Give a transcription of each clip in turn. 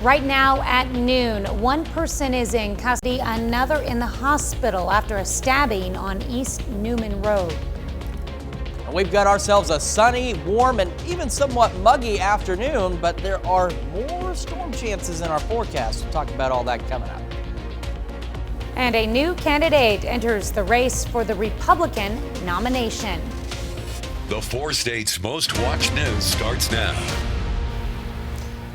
Right now at noon, one person is in custody, another in the hospital after a stabbing on East Newman Road. And we've got ourselves a sunny, warm, and even somewhat muggy afternoon, but there are more storm chances in our forecast. We'll talk about all that coming up. And a new candidate enters the race for the Republican nomination. The 4 states' most watched news starts now.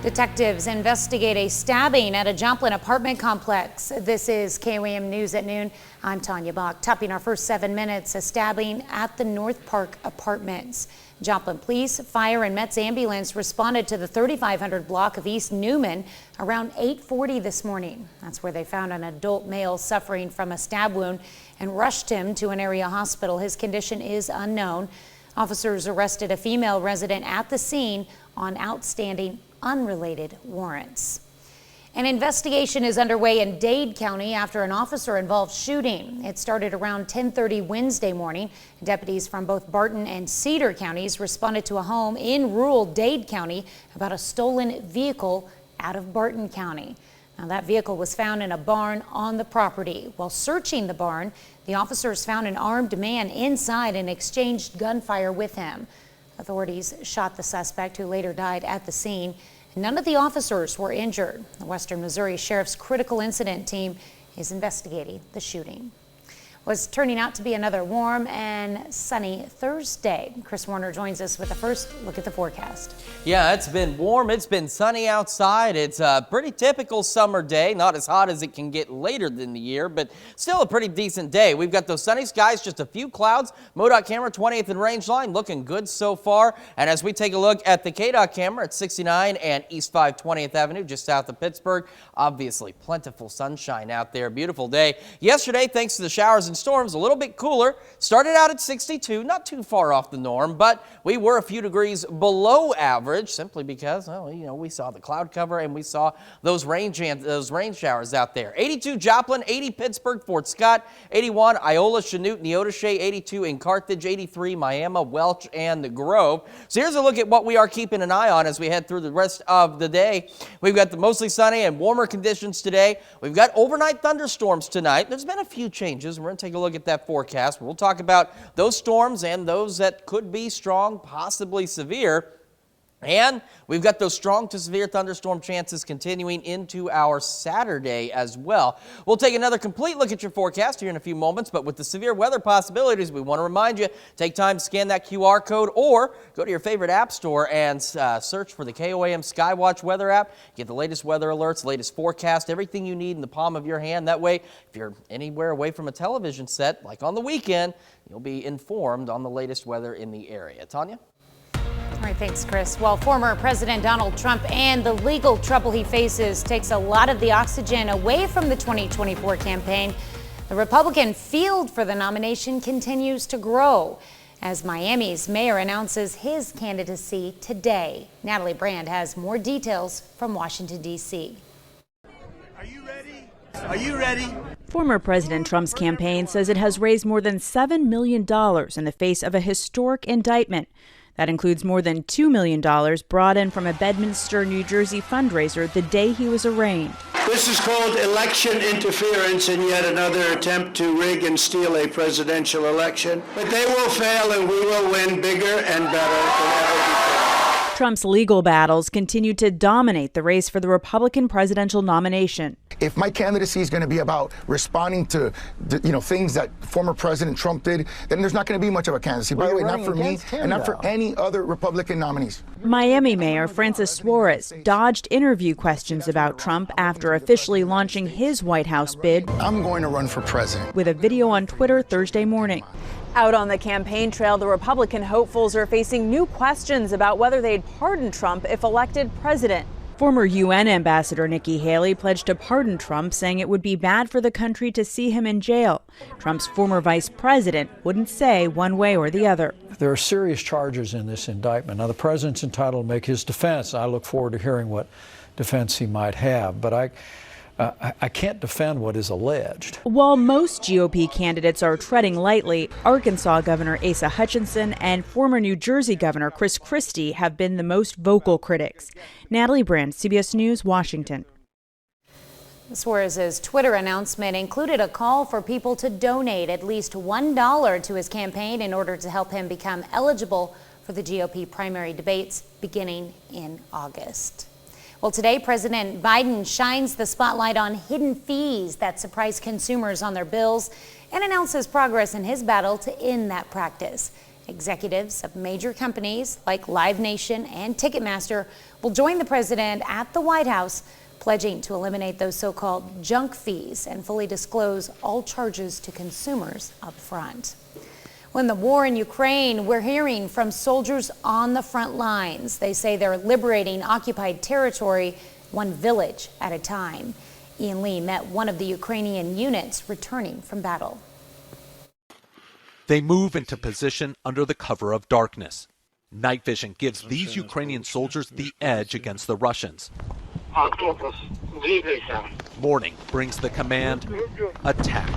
Detectives investigate a stabbing at a Joplin apartment complex. This is KOAM News at noon. I'm Tanya Bach. Topping our first 7 minutes, a stabbing at the North Park Apartments. Joplin Police, Fire, and Met's ambulance responded to the 3500 block of East Newman around 8:40 this morning. That's where they found an adult male suffering from a stab wound and rushed him to an area hospital. His condition is unknown. Officers arrested a female resident at the scene on outstanding unrelated warrants. An investigation is underway in Dade County after an officer-involved shooting. It started around 10:30 Wednesday morning. Deputies from both Barton and Cedar counties responded to a home in rural Dade County about a stolen vehicle out of Barton County. Now, that vehicle was found in a barn on the property. While searching the barn, the officers found an armed man inside and exchanged gunfire with him. Authorities shot the suspect, who later died at the scene. None of the officers were injured. The Western Missouri Sheriff's Critical Incident Team is investigating the shooting. Was turning out to be another warm and sunny Thursday. Chris Warner joins us with a first look at the forecast. Yeah, it's been warm. It's been sunny outside. It's a pretty typical summer day. Not as hot as it can get later in the year, but still a pretty decent day. We've got those sunny skies, just a few clouds. MoDOT camera 20th and range line looking good so far. And as we take a look at the KDOT camera at 69 and East 520th Avenue, just south of Pittsburgh, obviously plentiful sunshine out there. Beautiful day. Yesterday, thanks to the showers and storms, a little bit cooler. Started out at 62, not too far off the norm, but we were a few degrees below average simply because, well, you know, we saw the cloud cover and we saw those rain showers out there. 82 Joplin, 80 Pittsburgh, Fort Scott, 81 Iola, Chanute, Neodesha, 82 in Carthage, 83 Miami, Welch, and the Grove. So here's a look at what we are keeping an eye on as we head through the rest of the day. We've got the mostly sunny and warmer conditions today. We've got overnight thunderstorms tonight. There's been a few changes. We're going to take a look at that forecast. We'll talk about those storms and those that could be strong, possibly severe. And we've got those strong to severe thunderstorm chances continuing into our Saturday as well. We'll take another complete look at your forecast here in a few moments, but with the severe weather possibilities, we want to remind you, take time to scan that QR code or go to your favorite app store and search for the KOAM Skywatch weather app. Get the latest weather alerts, latest forecast, everything you need in the palm of your hand. That way, if you're anywhere away from a television set, like on the weekend, you'll be informed on the latest weather in the area. Tanya? All right, thanks, Chris. Well, former President Donald Trump and the legal trouble he faces takes a lot of the oxygen away from the 2024 campaign. The Republican field for the nomination continues to grow as Miami's mayor announces his candidacy today. Natalie Brand has more details from Washington, D.C. Are you ready? Are you ready? Former President Trump's campaign says it has raised more than $7 million in the face of a historic indictment. That includes more than $2 million brought in from a Bedminster, New Jersey fundraiser the day he was arraigned. This is called election interference and yet another attempt to rig and steal a presidential election. But they will fail and we will win bigger and better than ever before. Trump's legal battles continue to dominate the race for the Republican presidential nomination. If my candidacy is going to be about responding to, things that former President Trump did, then there's not going to be much of a candidacy. By the way, not for me and not for any other Republican nominees. Miami Mayor Francis Suarez dodged interview questions about Trump after officially launching his White House bid. I'm going to run for president. With a video on Twitter Thursday morning. Out on the campaign trail, the Republican hopefuls are facing new questions about whether they'd pardon Trump if elected president. Former UN Ambassador Nikki Haley pledged to pardon Trump, saying it would be bad for the country to see him in jail. Trump's former vice president wouldn't say one way or the other. There are serious charges in this indictment. Now, the president's entitled to make his defense. I look forward to hearing what defense he might have. But I can't defend what is alleged. While most GOP candidates are treading lightly, Arkansas Governor Asa Hutchinson and former New Jersey Governor Chris Christie have been the most vocal critics. Natalie Brand, CBS News, Washington. Suarez's Twitter announcement included a call for people to donate at least $1 to his campaign in order to help him become eligible for the GOP primary debates beginning in August. Well, today, President Biden shines the spotlight on hidden fees that surprise consumers on their bills and announces progress in his battle to end that practice. Executives of major companies like Live Nation and Ticketmaster will join the president at the White House, pledging to eliminate those so-called junk fees and fully disclose all charges to consumers up front. When the war in Ukraine, we're hearing from soldiers on the front lines. They say they're liberating occupied territory, one village at a time. Ian Lee met one of the Ukrainian units returning from battle. They move into position under the cover of darkness. Night vision gives these Ukrainian soldiers the edge against the Russians. Morning brings the command, attack.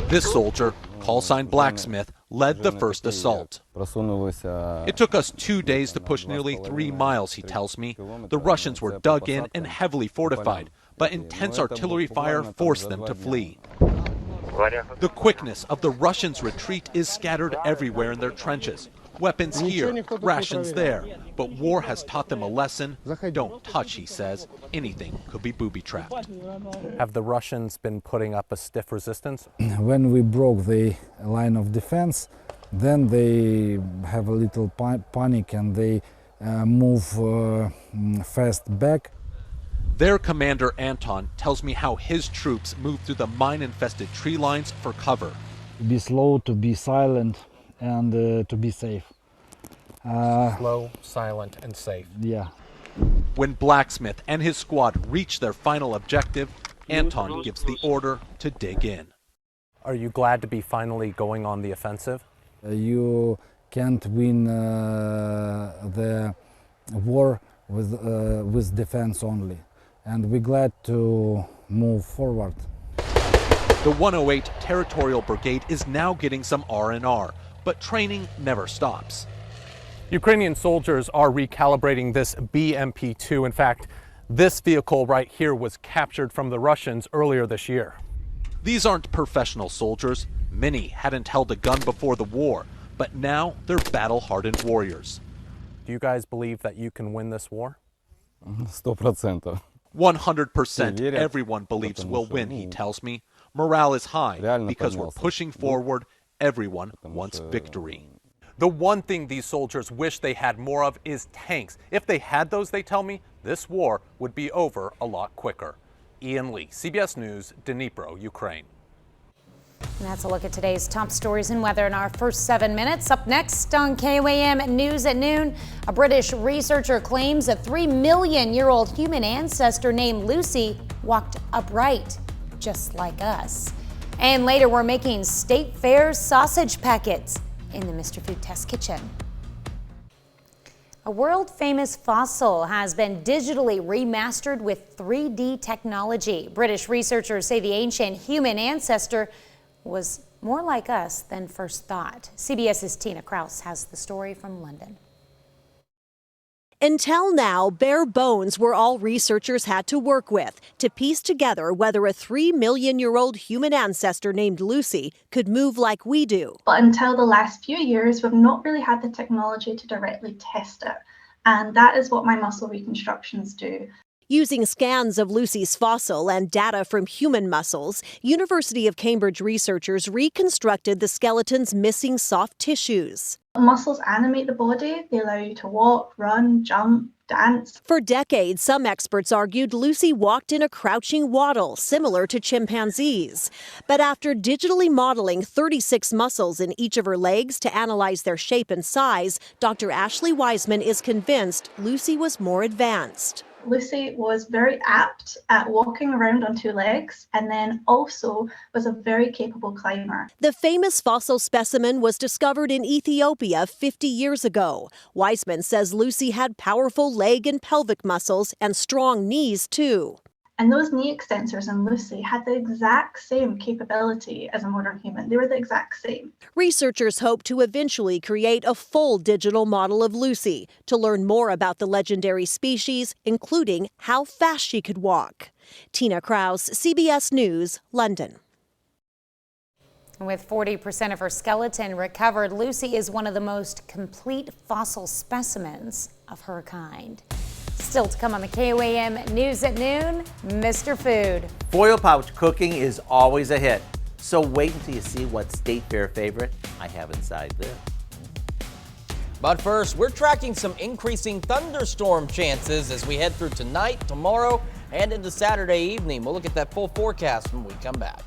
This soldier, call sign Blacksmith, led the first assault. It took us 2 days to push nearly 3 miles, he tells me. The Russians were dug in and heavily fortified, but intense artillery fire forced them to flee. The quickness of the Russians' retreat is scattered everywhere in their trenches. Weapons here, rations there. But war has taught them a lesson. Don't touch, he says. Anything could be booby-trapped. Have the Russians been putting up a stiff resistance? When we broke the line of defense, then they have a little panic and they move fast back. Their commander, Anton, tells me how his troops move through the mine-infested tree lines for cover. To be slow, to be silent, and to be safe. Slow, silent, and safe. Yeah. When Blacksmith and his squad reach their final objective, Anton gives the order to dig in. Are you glad to be finally going on the offensive? You can't win the war with defense only. And we're glad to move forward. The 108 Territorial Brigade is now getting some R&R, but training never stops. Ukrainian soldiers are recalibrating this BMP-2. In fact, this vehicle right here was captured from the Russians earlier this year. These aren't professional soldiers. Many hadn't held a gun before the war, but now they're battle-hardened warriors. Do you guys believe that you can win this war? 100%. 100% everyone believes we'll win, he tells me. Morale is high because we're pushing forward. Everyone wants victory. The one thing these soldiers wish they had more of is tanks. If they had those, they tell me, this war would be over a lot quicker. Ian Lee, CBS News, Dnipro, Ukraine. And that's a look at today's top stories and weather in our first 7 minutes. Up next on KOAM News at noon, a British researcher claims a 3-million-year-old human ancestor named Lucy walked upright, just like us. And later, we're making State Fair sausage packets in the Mr. Food Test Kitchen. A world-famous fossil has been digitally remastered with 3D technology. British researchers say the ancient human ancestor was more like us than first thought. CBS's Tina Kraus has the story from London. Until now, bare bones were all researchers had to work with to piece together whether a 3-million-year-old human ancestor named Lucy could move like we do. But until the last few years, we've not really had the technology to directly test it. And that is what my muscle reconstructions do. Using scans of Lucy's fossil and data from human muscles, University of Cambridge researchers reconstructed the skeleton's missing soft tissues. Muscles animate the body. They allow you to walk, run, jump, dance. For decades, some experts argued Lucy walked in a crouching waddle, similar to chimpanzees. But after digitally modeling 36 muscles in each of her legs to analyze their shape and size, Dr. Ashley Wiseman is convinced Lucy was more advanced. Lucy was very apt at walking around on 2 legs and then also was a very capable climber. The famous fossil specimen was discovered in Ethiopia 50 years ago. Wiseman says Lucy had powerful leg and pelvic muscles and strong knees too. And those knee extensors in Lucy had the exact same capability as a modern human. They were the exact same. Researchers hope to eventually create a full digital model of Lucy to learn more about the legendary species, including how fast she could walk. Tina Kraus, CBS News, London. With 40% of her skeleton recovered, Lucy is one of the most complete fossil specimens of her kind. Still to come on the KOAM News at Noon, Mr. Food. Foil pouch cooking is always a hit. So wait until you see what state fair favorite I have inside this. But first, we're tracking some increasing thunderstorm chances as we head through tonight, tomorrow, and into Saturday evening. We'll look at that full forecast when we come back.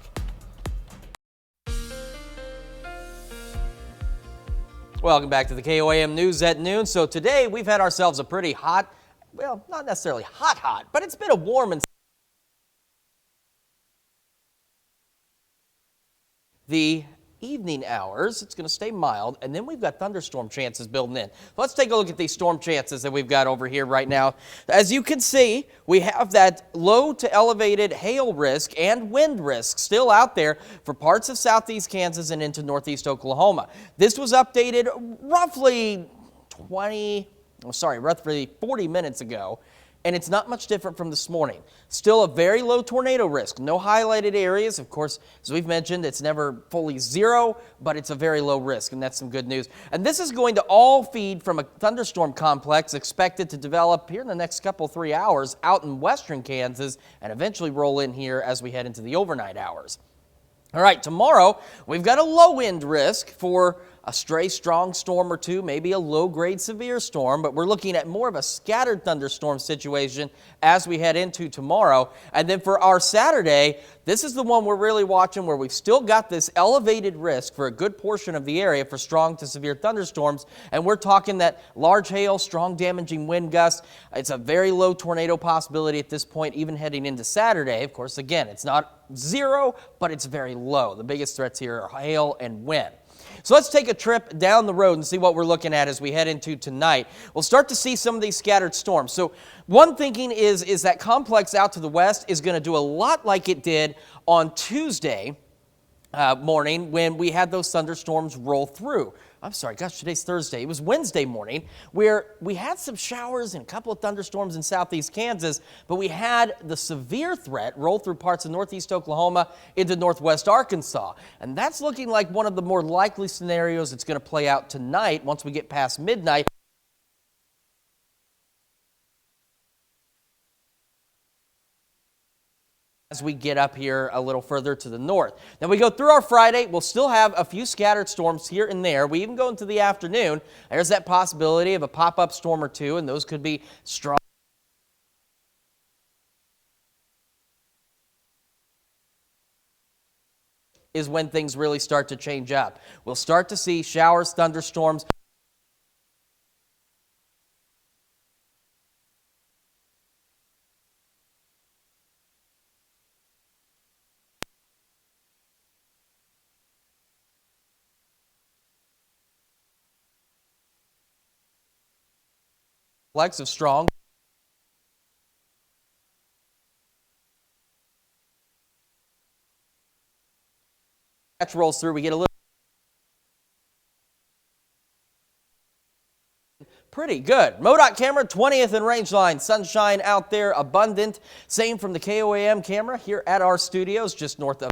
Welcome back to the KOAM News at Noon. So today we've had ourselves a pretty hot, well, not necessarily hot, but it's been a warm and the evening hours, it's going to stay mild, and then we've got thunderstorm chances building in. Let's take a look at these storm chances that we've got over here right now. As you can see, we have that low to elevated hail risk and wind risk still out there for parts of southeast Kansas and into northeast Oklahoma. This was updated roughly 40 minutes ago. And it's not much different from this morning. Still a very low tornado risk. No highlighted areas. Of course, as we've mentioned, it's never fully zero, but it's a very low risk, and that's some good news. And this is going to all feed from a thunderstorm complex expected to develop here in the next couple, 3 hours out in western Kansas and eventually roll in here as we head into the overnight hours. All right, tomorrow we've got a low wind risk for a stray strong storm or two, maybe a low-grade severe storm, but we're looking at more of a scattered thunderstorm situation as we head into tomorrow. And then for our Saturday, this is the one we're really watching where we've still got this elevated risk for a good portion of the area for strong to severe thunderstorms. And we're talking that large hail, strong damaging wind gusts. It's a very low tornado possibility at this point, even heading into Saturday. Of course, again, it's not zero, but it's very low. The biggest threats here are hail and wind. So let's take a trip down the road and see what we're looking at as we head into tonight. We'll start to see some of these scattered storms. So one thinking is that complex out to the west is going to do a lot like it did on Tuesday morning when we had those thunderstorms roll through. I'm sorry, gosh, today's Thursday. It was Wednesday morning where we had some showers and a couple of thunderstorms in southeast Kansas, but we had the severe threat roll through parts of northeast Oklahoma into northwest Arkansas. And that's looking like one of the more likely scenarios that's going to play out tonight once we get past midnight. As we get up here a little further to the north. Then we go through our Friday, we'll still have a few scattered storms here and there. We even go into the afternoon. There's that possibility of a pop-up storm or two, and those could be strong. Is when things really start to change up. We'll start to see showers, thunderstorms. Flex of strong. Patch rolls through, we get a little pretty good. MoDOT camera, 20th and range line. Sunshine out there, abundant. Same from the KOAM camera here at our studios just north of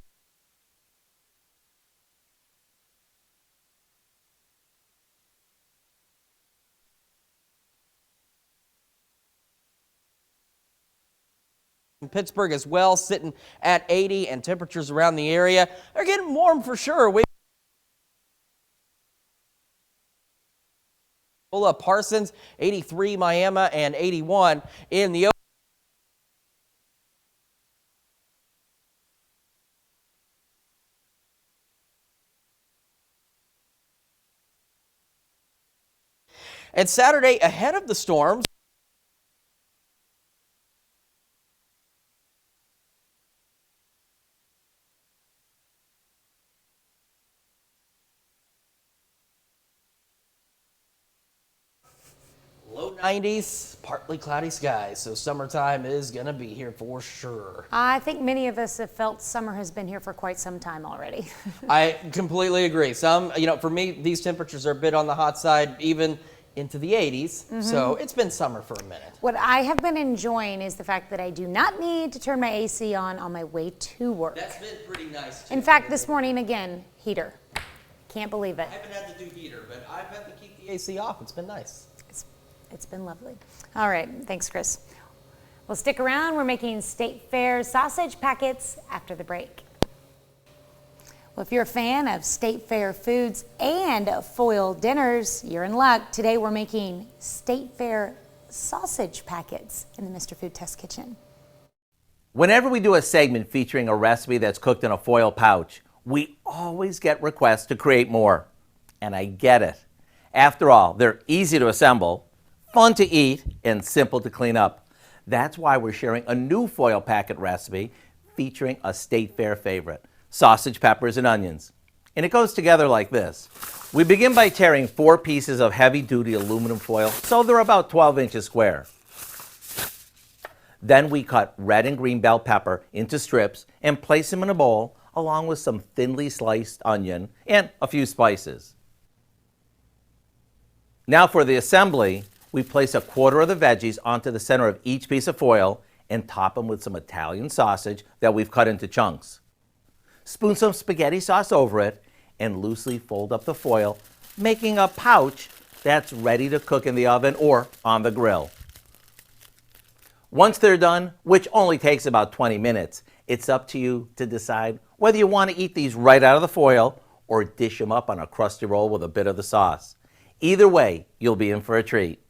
Pittsburgh as well, sitting at 80, and temperatures around the area are getting warm for sure. Parsons, 83, Miami, and 81 in the and Saturday ahead of the storms. Low 90s, partly cloudy skies, so summertime is going to be here for sure. I think many of us have felt summer has been here for quite some time already. I completely agree. For me, these temperatures are a bit on the hot side, even into the 80s, so it's been summer for a minute. What I have been enjoying is the fact that I do not need to turn my AC on my way to work. That's been pretty nice, too. In fact, this morning, again, heater. Can't believe it. I haven't had to do heater, but I've had to keep the AC off. It's been nice. It's been lovely. All right, thanks, Chris. Well, stick around. We're making State Fair sausage packets after the break. Well, if you're a fan of State Fair foods and foil dinners, you're in luck. Today we're making State Fair sausage packets in the Mr. Food Test Kitchen. Whenever we do a segment featuring a recipe that's cooked in a foil pouch, we always get requests to create more. And I get it. After all, they're easy to assemble, fun to eat, and simple to clean up. That's why we're sharing a new foil packet recipe featuring a State Fair favorite, sausage, peppers, and onions. And it goes together like this. We begin by tearing 4 pieces of heavy-duty aluminum foil, so they're about 12 inches square. Then we cut red and green bell pepper into strips and place them in a bowl, along with some thinly sliced onion and a few spices. Now for the assembly, we place a quarter of the veggies onto the center of each piece of foil and top them with some Italian sausage that we've cut into chunks. Spoon some spaghetti sauce over it and loosely fold up the foil, making a pouch that's ready to cook in the oven or on the grill. Once they're done, which only takes about 20 minutes, it's up to you to decide whether you want to eat these right out of the foil or dish them up on a crusty roll with a bit of the sauce. Either way, you'll be in for a treat.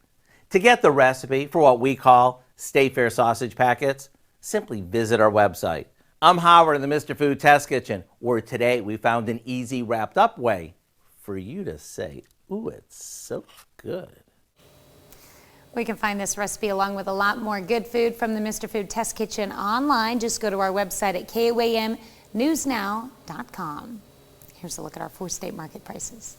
To get the recipe for what we call State Fair sausage packets, simply visit our website. I'm Howard in the Mr. Food Test Kitchen, where today we found an easy wrapped up way for you to say, ooh, it's so good. We can find this recipe along with a lot more good food from the Mr. Food Test Kitchen online. Just go to our website at KOAMnewsnow.com. Here's a look at our 4 state market prices.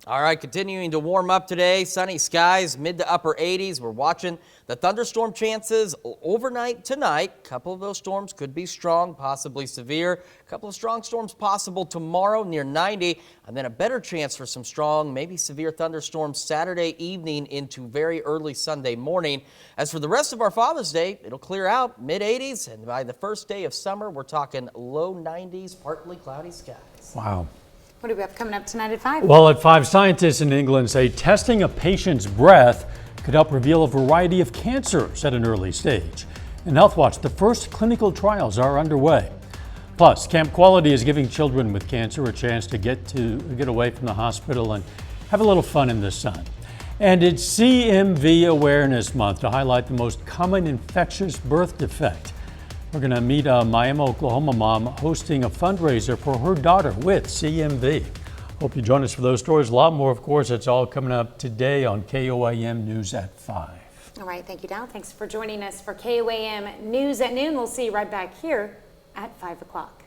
All right, continuing to warm up today. Sunny skies, mid to upper 80s. We're watching the thunderstorm chances overnight tonight. A couple of those storms could be strong, possibly severe. A couple of strong storms possible tomorrow near 90. And then a better chance for some strong, maybe severe thunderstorms Saturday evening into very early Sunday morning. As for the rest of our Father's Day, it'll clear out mid 80s. And by the first day of summer, we're talking low 90s, partly cloudy skies. Wow. What do we have coming up tonight at 5? Well, at 5, scientists in England say testing a patient's breath could help reveal a variety of cancers at an early stage. In Health Watch, the first clinical trials are underway. Plus, Camp Quality is giving children with cancer a chance to get away from the hospital and have a little fun in the sun. And it's CMV Awareness Month to highlight the most common infectious birth defect. We're going to meet a Miami, Oklahoma mom hosting a fundraiser for her daughter with CMV. Hope you join us for those stories. A lot more, of course. It's all coming up today on KOAM News at 5. All right. Thank you, Dow. Thanks for joining us for KOAM News at Noon. We'll see you right back here at 5 o'clock.